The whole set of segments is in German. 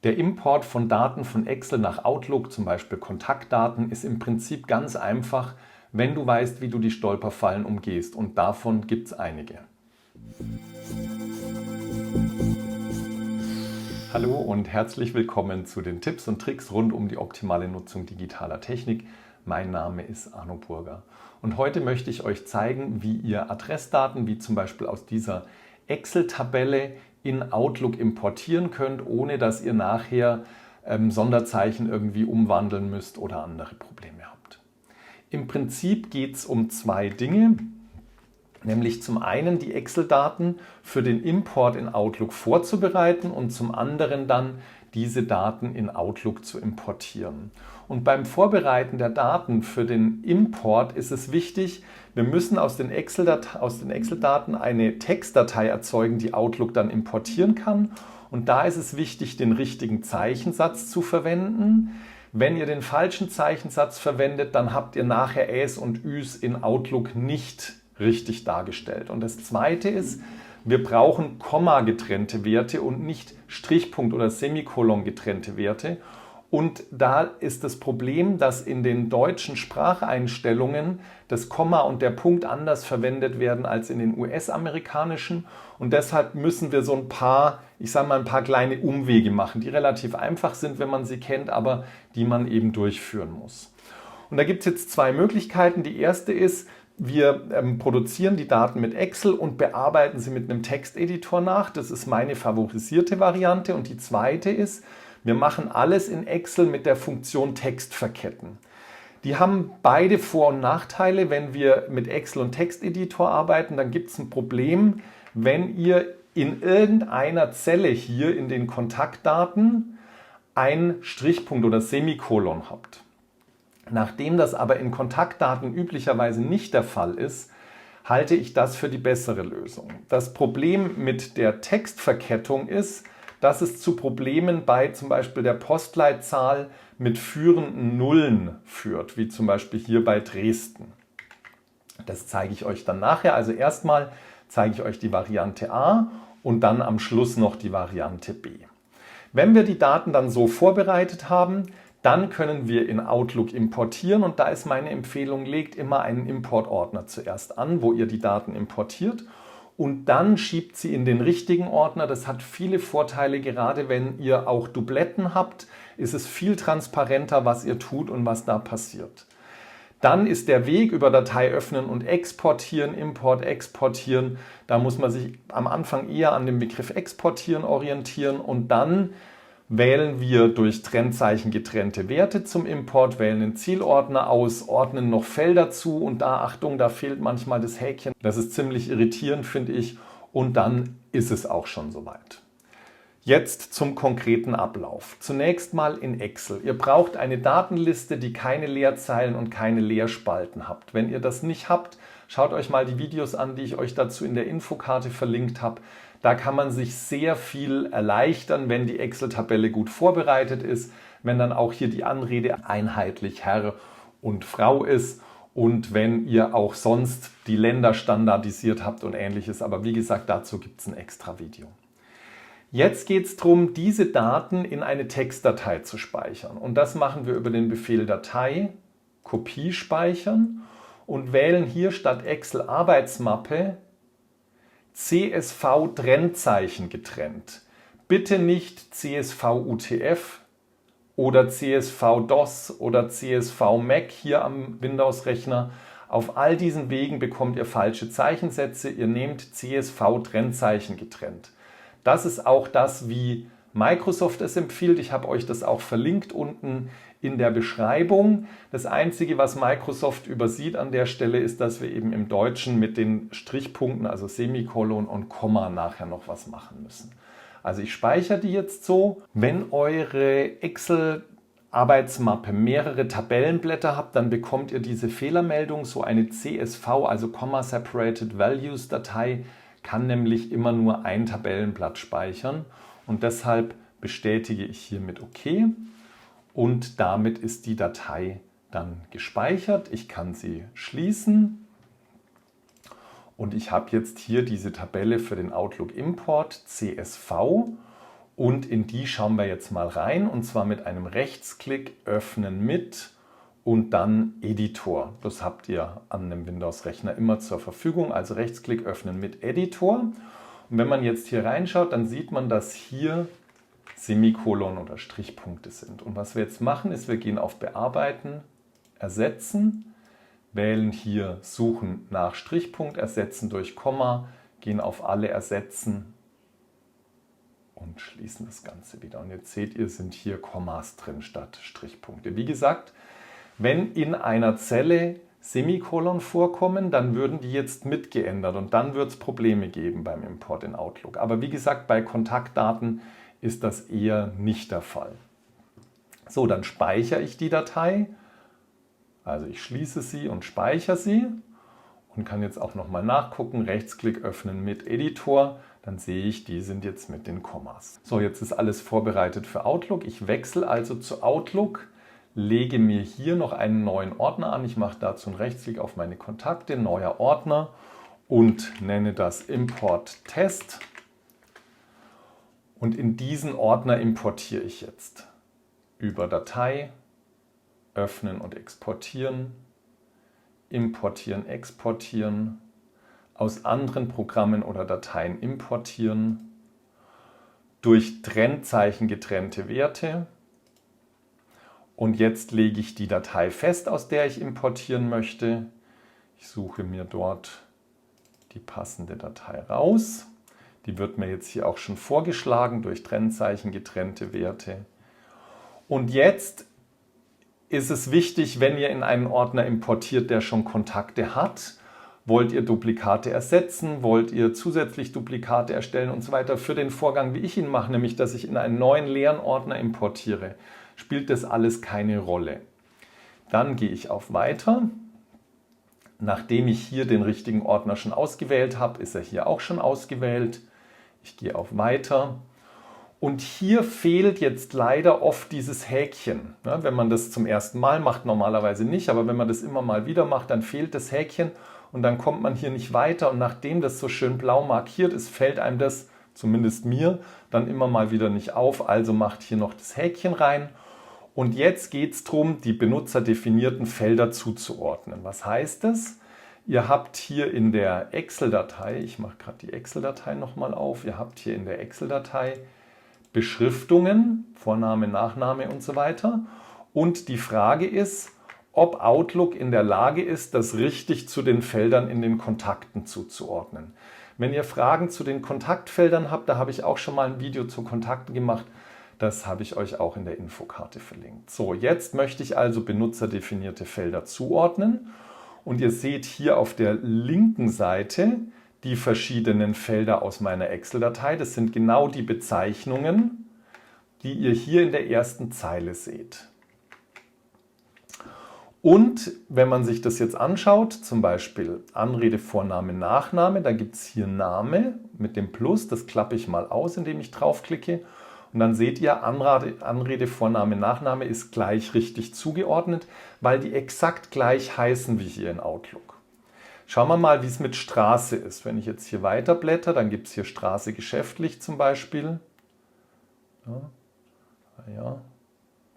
Der Import von Daten von Excel nach Outlook, zum Beispiel Kontaktdaten, ist im Prinzip ganz einfach, wenn du weißt, wie du die Stolperfallen umgehst. Und davon gibt es einige. Hallo und herzlich willkommen zu den Tipps und Tricks rund um die optimale Nutzung digitaler Technik. Mein Name ist Arno Burger. Und heute möchte ich euch zeigen, wie ihr Adressdaten, wie zum Beispiel aus dieser Excel-Tabelle, in Outlook importieren könnt, ohne dass ihr nachher Sonderzeichen irgendwie umwandeln müsst oder andere Probleme habt. Im Prinzip geht es um zwei Dinge, nämlich zum einen die Excel-Daten für den Import in Outlook vorzubereiten und zum anderen dann diese Daten in Outlook zu importieren. Und beim Vorbereiten der Daten für den Import ist es wichtig, wir müssen aus den Excel-Daten eine Textdatei erzeugen, die Outlook dann importieren kann. Und da ist es wichtig, den richtigen Zeichensatz zu verwenden. Wenn ihr den falschen Zeichensatz verwendet, dann habt ihr nachher Äs und Üs in Outlook nicht richtig dargestellt. Und das Zweite ist, wir brauchen Komma getrennte Werte und nicht Strichpunkt oder Semikolon getrennte Werte. Und da ist das Problem, dass in den deutschen Spracheinstellungen das Komma und der Punkt anders verwendet werden als in den US-amerikanischen. Und deshalb müssen wir so ein paar kleine Umwege machen, die relativ einfach sind, wenn man sie kennt, aber die man eben durchführen muss. Und da gibt es jetzt zwei Möglichkeiten. Die erste ist, wir produzieren die Daten mit Excel und bearbeiten sie mit einem Texteditor nach. Das ist meine favorisierte Variante. Und die zweite ist, wir machen alles in Excel mit der Funktion Text verketten. Die haben beide Vor- und Nachteile. Wenn wir mit Excel und Texteditor arbeiten, dann gibt es ein Problem, wenn ihr in irgendeiner Zelle hier in den Kontaktdaten einen Strichpunkt oder Semikolon habt. Nachdem das aber in Kontaktdaten üblicherweise nicht der Fall ist, halte ich das für die bessere Lösung. Das Problem mit der Textverkettung ist, dass es zu Problemen bei zum Beispiel der Postleitzahl mit führenden Nullen führt, wie zum Beispiel hier bei Dresden. Das zeige ich euch dann nachher. Also erstmal zeige ich euch die Variante A und dann am Schluss noch die Variante B. Wenn wir die Daten dann so vorbereitet haben, dann können wir in Outlook importieren und da ist meine Empfehlung, legt immer einen Importordner zuerst an, wo ihr die Daten importiert und dann schiebt sie in den richtigen Ordner. Das hat viele Vorteile, gerade wenn ihr auch Dubletten habt, ist es viel transparenter, was ihr tut und was da passiert. Dann ist der Weg über Datei öffnen und exportieren, Import, exportieren. Da muss man sich am Anfang eher an dem Begriff exportieren orientieren und dann wählen wir durch Trennzeichen getrennte Werte zum Import, wählen den Zielordner aus, ordnen noch Felder zu und da, Achtung, da fehlt manchmal das Häkchen. Das ist ziemlich irritierend, finde ich. Und dann ist es auch schon soweit. Jetzt zum konkreten Ablauf. Zunächst mal in Excel. Ihr braucht eine Datenliste, die keine Leerzeilen und keine Leerspalten habt. Wenn ihr das nicht habt, schaut euch mal die Videos an, die ich euch dazu in der Infokarte verlinkt habe. Da kann man sich sehr viel erleichtern, wenn die Excel-Tabelle gut vorbereitet ist, wenn dann auch hier die Anrede einheitlich Herr und Frau ist und wenn ihr auch sonst die Länder standardisiert habt und ähnliches. Aber wie gesagt, dazu gibt es ein extra Video. Jetzt geht es darum, diese Daten in eine Textdatei zu speichern. Und das machen wir über den Befehl Datei, Kopie speichern und wählen hier statt Excel Arbeitsmappe CSV Trennzeichen getrennt. Bitte nicht CSV UTF oder CSV DOS oder CSV Mac hier am Windows-Rechner. Auf all diesen Wegen bekommt ihr falsche Zeichensätze. Ihr nehmt CSV Trennzeichen getrennt. Das ist auch das, wie Microsoft es empfiehlt. Ich habe euch das auch verlinkt unten in der Beschreibung. Das Einzige, was Microsoft übersieht an der Stelle, ist, dass wir eben im Deutschen mit den Strichpunkten, also Semikolon und Komma, nachher noch was machen müssen. Also ich speichere die jetzt so. Wenn eure Excel-Arbeitsmappe mehrere Tabellenblätter habt, dann bekommt ihr diese Fehlermeldung. So eine CSV, also Comma Separated Values Datei, kann nämlich immer nur ein Tabellenblatt speichern und deshalb bestätige ich hiermit OK und damit ist die Datei dann gespeichert. Ich kann sie schließen und ich habe jetzt hier diese Tabelle für den Outlook Import CSV und in die schauen wir jetzt mal rein, und zwar mit einem Rechtsklick öffnen mit und dann Editor. Das habt ihr an einem Windows-Rechner immer zur Verfügung, also Rechtsklick öffnen mit Editor. Und wenn man jetzt hier reinschaut, dann sieht man, dass hier Semikolon oder Strichpunkte sind. Und was wir jetzt machen, ist, wir gehen auf Bearbeiten, Ersetzen, wählen hier Suchen nach Strichpunkt, Ersetzen durch Komma, gehen auf alle Ersetzen und schließen das Ganze wieder. Und jetzt seht ihr, sind hier Kommas drin statt Strichpunkte. Wie gesagt, wenn in einer Zelle Semikolon vorkommen, dann würden die jetzt mitgeändert und dann wird es Probleme geben beim Import in Outlook. Aber wie gesagt, bei Kontaktdaten ist das eher nicht der Fall. So, dann speichere ich die Datei. Also ich schließe sie und speichere sie und kann jetzt auch nochmal nachgucken. Rechtsklick öffnen mit Editor. Dann sehe ich, die sind jetzt mit den Kommas. So, jetzt ist alles vorbereitet für Outlook. Ich wechsle also zu Outlook, lege mir hier noch einen neuen Ordner an. Ich mache dazu einen Rechtsklick auf meine Kontakte, neuer Ordner und nenne das Import Test. Und in diesen Ordner importiere ich jetzt über Datei, öffnen und exportieren, importieren, exportieren, aus anderen Programmen oder Dateien importieren, durch Trennzeichen getrennte Werte. Und jetzt lege ich die Datei fest, aus der ich importieren möchte. Ich suche mir dort die passende Datei raus. Die wird mir jetzt hier auch schon vorgeschlagen durch Trennzeichen getrennte Werte. Und jetzt ist es wichtig, wenn ihr in einen Ordner importiert, der schon Kontakte hat, wollt ihr Duplikate ersetzen, wollt ihr zusätzlich Duplikate erstellen und so weiter. Für den Vorgang, wie ich ihn mache, nämlich dass ich in einen neuen leeren Ordner importiere, spielt das alles keine Rolle. Dann gehe ich auf Weiter. Nachdem ich hier den richtigen Ordner schon ausgewählt habe, ist er hier auch schon ausgewählt. Ich gehe auf Weiter. Und hier fehlt jetzt leider oft dieses Häkchen. Wenn man das zum ersten Mal macht, normalerweise nicht, aber wenn man das immer mal wieder macht, dann fehlt das Häkchen und dann kommt man hier nicht weiter. Und nachdem das so schön blau markiert ist, fällt einem das, zumindest mir, dann immer mal wieder nicht auf. Also macht hier noch das Häkchen rein. Und jetzt geht es darum, die benutzerdefinierten Felder zuzuordnen. Was heißt das? Ihr habt hier in der Excel-Datei, ich mache gerade die Excel-Datei nochmal auf, ihr habt hier in der Excel-Datei Beschriftungen, Vorname, Nachname und so weiter. Und die Frage ist, ob Outlook in der Lage ist, das richtig zu den Feldern in den Kontakten zuzuordnen. Wenn ihr Fragen zu den Kontaktfeldern habt, da habe ich auch schon mal ein Video zu Kontakten gemacht, das habe ich euch auch in der Infokarte verlinkt. So, jetzt möchte ich also benutzerdefinierte Felder zuordnen. Und ihr seht hier auf der linken Seite die verschiedenen Felder aus meiner Excel-Datei. Das sind genau die Bezeichnungen, die ihr hier in der ersten Zeile seht. Und wenn man sich das jetzt anschaut, zum Beispiel Anrede, Vorname, Nachname, da gibt es hier Name mit dem Plus, das klappe ich mal aus, indem ich draufklicke. Und dann seht ihr, Anrede, Vorname, Nachname ist gleich richtig zugeordnet, weil die exakt gleich heißen wie hier in Outlook. Schauen wir mal, wie es mit Straße ist. Wenn ich jetzt hier weiter blätter, dann gibt es hier Straße geschäftlich zum Beispiel. Ja,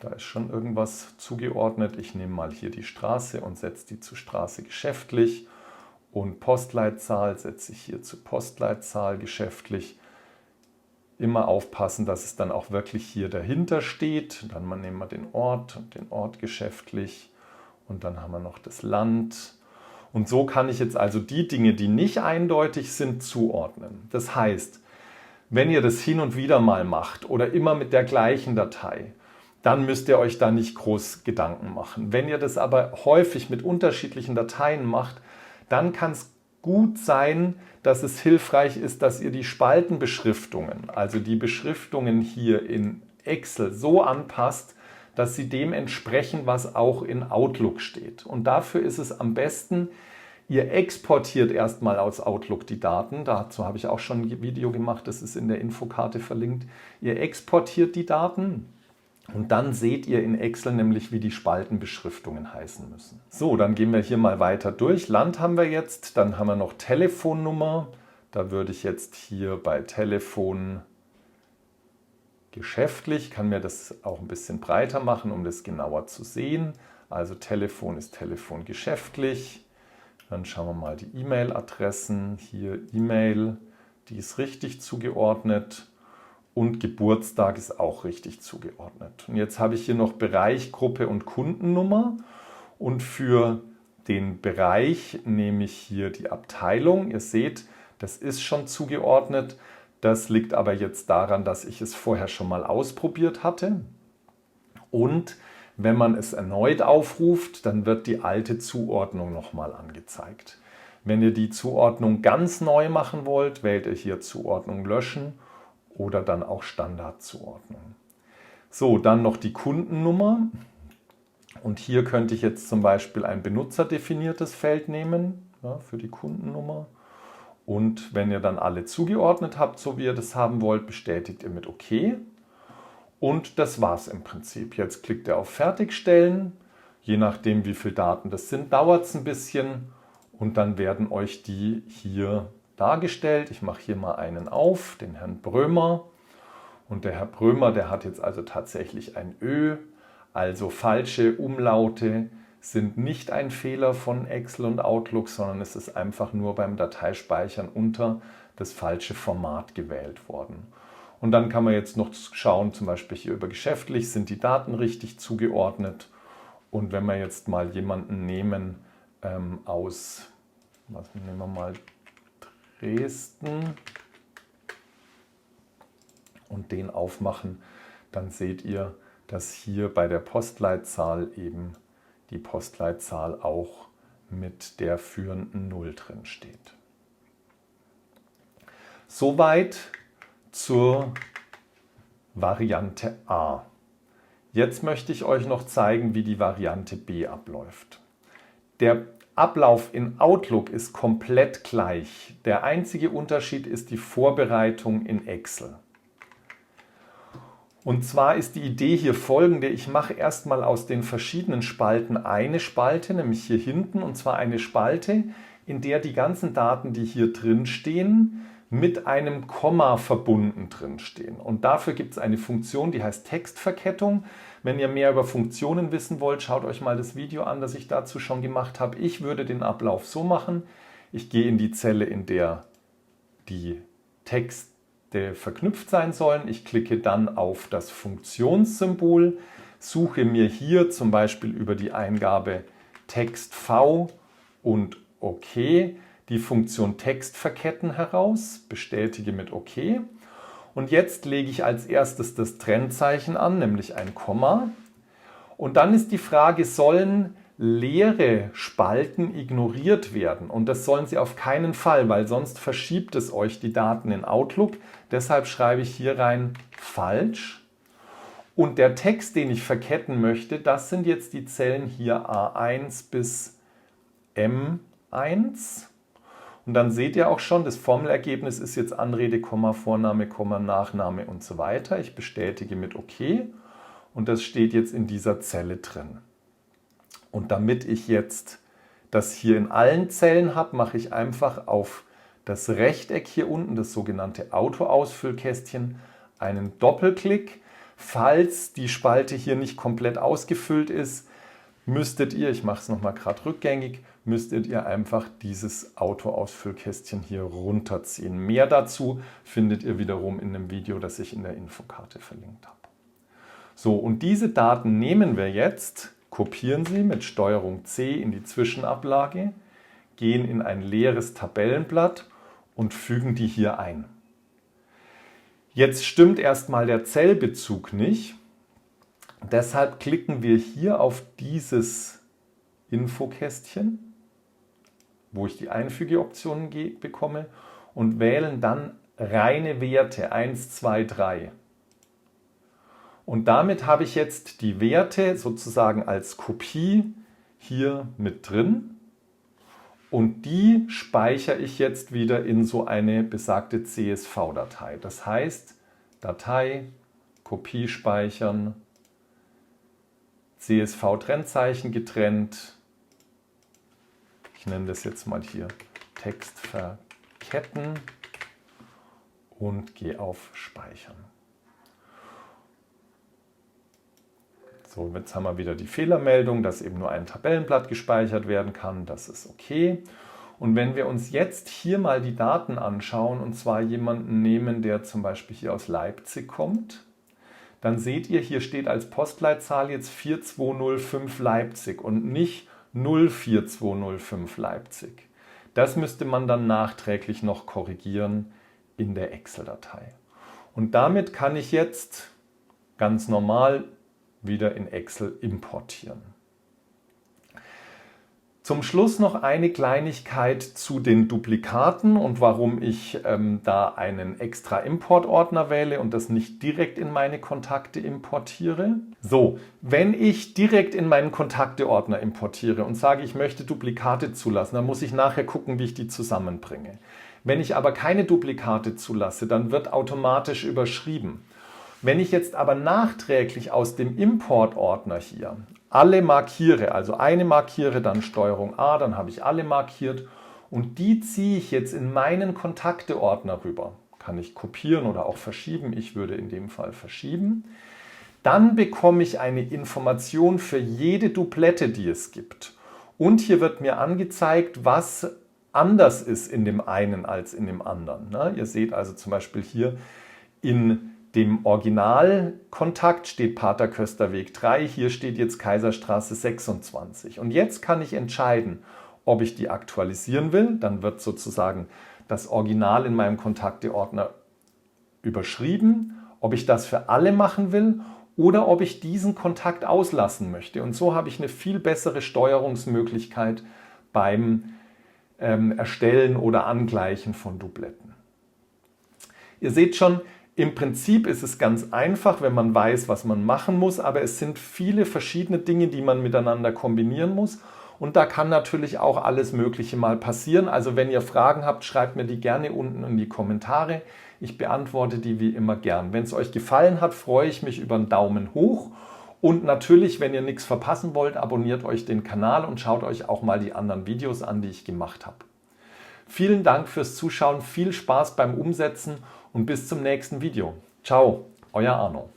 da ist schon irgendwas zugeordnet. Ich nehme mal hier die Straße und setze die zu Straße geschäftlich. Und Postleitzahl setze ich hier zu Postleitzahl geschäftlich. Immer aufpassen, dass es dann auch wirklich hier dahinter steht. Dann nehmen wir den Ort und den Ort geschäftlich. Und dann haben wir noch das Land. Und so kann ich jetzt also die Dinge, die nicht eindeutig sind, zuordnen. Das heißt, wenn ihr das hin und wieder mal macht oder immer mit der gleichen Datei, dann müsst ihr euch da nicht groß Gedanken machen. Wenn ihr das aber häufig mit unterschiedlichen Dateien macht, dann kann es gut sein, dass es hilfreich ist, dass ihr die Spaltenbeschriftungen, also die Beschriftungen hier in Excel so anpasst, dass sie dem entsprechen, was auch in Outlook steht. Und dafür ist es am besten, ihr exportiert erstmal aus Outlook die Daten. Dazu habe ich auch schon ein Video gemacht, das ist in der Infokarte verlinkt. Ihr exportiert die Daten und dann seht ihr in Excel nämlich, wie die Spaltenbeschriftungen heißen müssen. So, dann gehen wir hier mal weiter durch. Land haben wir jetzt, dann haben wir noch Telefonnummer. Da würde ich jetzt hier bei Telefon geschäftlich. Ich kann mir das auch ein bisschen breiter machen, um das genauer zu sehen. Also Telefon ist Telefon geschäftlich. Dann schauen wir mal die E-Mail-Adressen. Hier E-Mail, die ist richtig zugeordnet. Und Geburtstag ist auch richtig zugeordnet. Und jetzt habe ich hier noch Bereich, Gruppe und Kundennummer. Und für den Bereich nehme ich hier die Abteilung. Ihr seht, das ist schon zugeordnet. Das liegt aber jetzt daran, dass ich es vorher schon mal ausprobiert hatte. Und wenn man es erneut aufruft, dann wird die alte Zuordnung nochmal angezeigt. Wenn ihr die Zuordnung ganz neu machen wollt, wählt ihr hier Zuordnung löschen oder dann auch Standardzuordnung. So, dann noch die Kundennummer. Und hier könnte ich jetzt zum Beispiel ein benutzerdefiniertes Feld nehmen, ja, für die Kundennummer. Und wenn ihr dann alle zugeordnet habt, so wie ihr das haben wollt, bestätigt ihr mit OK. Und das war's im Prinzip. Jetzt klickt ihr auf Fertigstellen. Je nachdem, wie viele Daten das sind, dauert es ein bisschen. Und dann werden euch die hier dargestellt. Ich mache hier mal einen auf, den Herrn Brömer. Und der Herr Brömer, der hat jetzt also tatsächlich ein Ö. Also falsche Umlaute sind nicht ein Fehler von Excel und Outlook, sondern es ist einfach nur beim Dateispeichern unter das falsche Format gewählt worden. Und dann kann man jetzt noch schauen, zum Beispiel hier über geschäftlich, sind die Daten richtig zugeordnet. Und wenn wir jetzt mal jemanden nehmen aus, nehmen wir mal Dresden und den aufmachen, dann seht ihr, dass hier bei der Postleitzahl eben die Postleitzahl auch mit der führenden 0 drin steht. Soweit zur Variante A. Jetzt möchte ich euch noch zeigen, wie die Variante B abläuft. Der Ablauf in Outlook ist komplett gleich. Der einzige Unterschied ist die Vorbereitung in Excel. Und zwar ist die Idee hier folgende: Ich mache erstmal aus den verschiedenen Spalten eine Spalte, nämlich hier hinten, und zwar eine Spalte, in der die ganzen Daten, die hier drin stehen, mit einem Komma verbunden drin stehen. Und dafür gibt es eine Funktion, die heißt Textverkettung. Wenn ihr mehr über Funktionen wissen wollt, schaut euch mal das Video an, das ich dazu schon gemacht habe. Ich würde den Ablauf so machen: Ich gehe in die Zelle, in der die Texte verknüpft sein sollen. Ich klicke dann auf das Funktionssymbol, suche mir hier zum Beispiel über die Eingabe Text V und OK die Funktion Text verketten heraus, bestätige mit OK. Und jetzt lege ich als erstes das Trennzeichen an, nämlich ein Komma. Und dann ist die Frage, sollen leere Spalten ignoriert werden? Und das sollen sie auf keinen Fall, weil sonst verschiebt es euch die Daten in Outlook. Deshalb schreibe ich hier rein falsch. Und der Text, den ich verketten möchte, das sind jetzt die Zellen hier A1 bis M1. Und dann seht ihr auch schon, das Formelergebnis ist jetzt Anrede, Vorname, Nachname und so weiter. Ich bestätige mit OK und das steht jetzt in dieser Zelle drin. Und damit ich jetzt das hier in allen Zellen habe, mache ich einfach auf das Rechteck hier unten, das sogenannte Auto-Ausfüllkästchen, einen Doppelklick. Falls die Spalte hier nicht komplett ausgefüllt ist, müsstet ihr, ich mache es nochmal gerade rückgängig, müsstet ihr einfach dieses Auto-Ausfüllkästchen hier runterziehen. Mehr dazu findet ihr wiederum in dem Video, das ich in der Infokarte verlinkt habe. So, und diese Daten nehmen wir jetzt, kopieren sie mit STRG C in die Zwischenablage, gehen in ein leeres Tabellenblatt und fügen die hier ein. Jetzt stimmt erstmal der Zellbezug nicht. Deshalb klicken wir hier auf dieses Infokästchen, wo ich die Einfügeoptionen bekomme, und wählen dann reine Werte 1, 2, 3. Und damit habe ich jetzt die Werte sozusagen als Kopie hier mit drin. Und die speichere ich jetzt wieder in so eine besagte CSV-Datei. Das heißt, Datei, Kopie speichern, CSV-Trennzeichen getrennt. Ich nenne das jetzt mal hier Text verketten und gehe auf Speichern. So, jetzt haben wir wieder die Fehlermeldung, dass eben nur ein Tabellenblatt gespeichert werden kann. Das ist okay. Und wenn wir uns jetzt hier mal die Daten anschauen, und zwar jemanden nehmen, der zum Beispiel hier aus Leipzig kommt, dann seht ihr, hier steht als Postleitzahl jetzt 4205 Leipzig und nicht 04205 Leipzig. Das müsste man dann nachträglich noch korrigieren in der Excel-Datei. Und damit kann ich jetzt ganz normal wieder in Excel importieren. Zum Schluss noch eine Kleinigkeit zu den Duplikaten und warum ich da einen extra Importordner wähle und das nicht direkt in meine Kontakte importiere. So, wenn ich direkt in meinen Kontakteordner importiere und sage, ich möchte Duplikate zulassen, dann muss ich nachher gucken, wie ich die zusammenbringe. Wenn ich aber keine Duplikate zulasse, dann wird automatisch überschrieben. Wenn ich jetzt aber nachträglich aus dem Importordner hier alle markiere, also eine markiere, dann Steuerung A, dann habe ich alle markiert und die ziehe ich jetzt in meinen Kontakteordner rüber. Kann ich kopieren oder auch verschieben, ich würde in dem Fall verschieben. Dann bekomme ich eine Information für jede Duplette, die es gibt. Und hier wird mir angezeigt, was anders ist in dem einen als in dem anderen. Ihr seht also zum Beispiel hier in dem Originalkontakt steht Pater Kösterweg 3, hier steht jetzt Kaiserstraße 26. Und jetzt kann ich entscheiden, ob ich die aktualisieren will. Dann wird sozusagen das Original in meinem Kontakteordner überschrieben, ob ich das für alle machen will oder ob ich diesen Kontakt auslassen möchte. Und so habe ich eine viel bessere Steuerungsmöglichkeit beim Erstellen oder Angleichen von Dupletten. Ihr seht schon, im Prinzip ist es ganz einfach, wenn man weiß, was man machen muss, aber es sind viele verschiedene Dinge, die man miteinander kombinieren muss und da kann natürlich auch alles Mögliche mal passieren. Also wenn ihr Fragen habt, schreibt mir die gerne unten in die Kommentare. Ich beantworte die wie immer gern. Wenn es euch gefallen hat, freue ich mich über einen Daumen hoch und natürlich, wenn ihr nichts verpassen wollt, abonniert euch den Kanal und schaut euch auch mal die anderen Videos an, die ich gemacht habe. Vielen Dank fürs Zuschauen, viel Spaß beim Umsetzen und bis zum nächsten Video. Ciao, euer Arno.